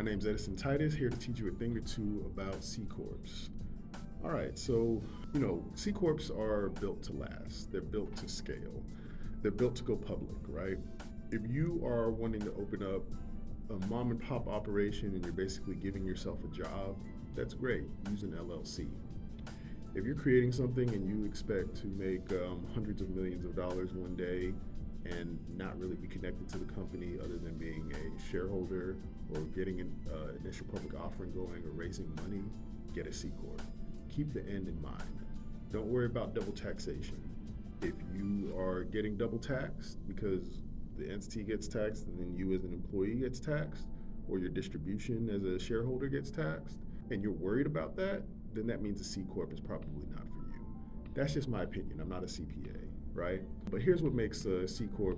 name's Edison Titus, here to teach you a thing or two about C-Corps. All right, so, C-Corps are built to last. They're built to scale. They're built to go public, right? If you are wanting to open up a mom and pop operation and you're basically giving yourself a job, that's great. Use an LLC. If you're creating something and you expect to make hundreds of millions of dollars one day and not really be connected to the company other than being a shareholder or getting an initial public offering going or raising money, get a C-Corp. Keep the end in mind. Don't worry about double taxation. If you are getting double taxed because the entity gets taxed and then you as an employee gets taxed, or your distribution as a shareholder gets taxed, and you're worried about that, then that means a C-Corp is probably not for you. That's just my opinion. I'm not a CPA, right? But here's what makes C-Corps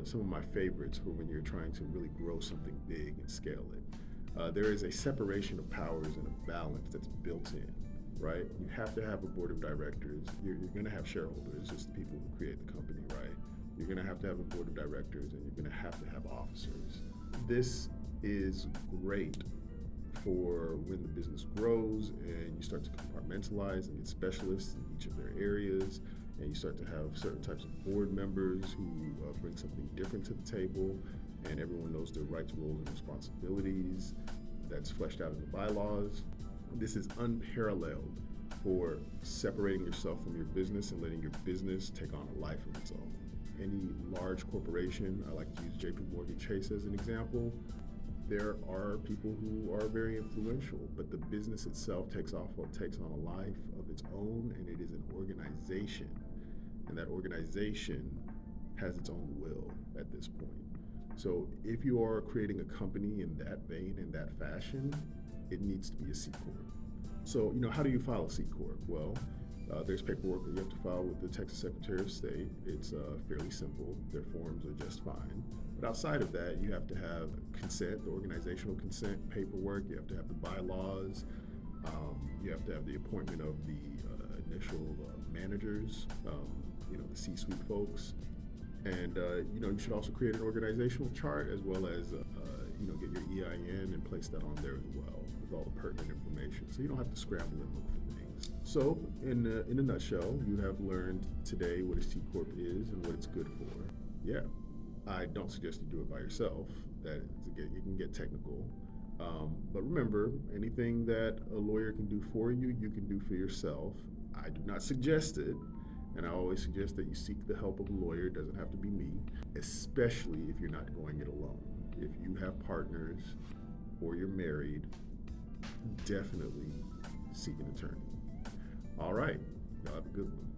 some of my favorites for when you're trying to really grow something big and scale it. There is a separation of powers and a balance that's built in, right? You have to have a board of directors. You're going to have shareholders, just the people who create the company, right? You're going to have a board of directors, and you're going to have officers. This is great for when the business grows and you start to compartmentalize and get specialists in each of their areas, and you start to have certain types of board members who bring something different to the table, and everyone knows their rights, roles, and responsibilities. That's fleshed out in the bylaws. This is unparalleled for separating yourself from your business and letting your business take on a life of its own. Any large corporation, I like to use JP Morgan Chase as an example, there are people who are very influential, but the business itself takes on a life of its own, and it is an organization. And that organization has its own will at this point. So if you are creating a company in that vein, in that fashion, it needs to be a C-Corp. So, how do you file a C-Corp? Well, there's paperwork that you have to file with the Texas Secretary of State. It's fairly simple. Their forms are just fine. But outside of that, you have to have consent, the organizational consent paperwork. You have to have the bylaws. You have to have the appointment of the initial managers, the C-suite folks. And, you should also create an organizational chart as well as, get your EIN and place that on there as well with all the pertinent information. So you don't have to scramble and look for things. So in a nutshell, you have learned today what a C-Corp is and what it's good for. Yeah, I don't suggest you do it by yourself. You can get technical. But remember, anything that a lawyer can do for you, you can do for yourself. I do not suggest it. And I always suggest that you seek the help of a lawyer. It doesn't have to be me, especially if you're not going it alone. If you have partners or you're married, definitely seek an attorney. All right, y'all have a good one.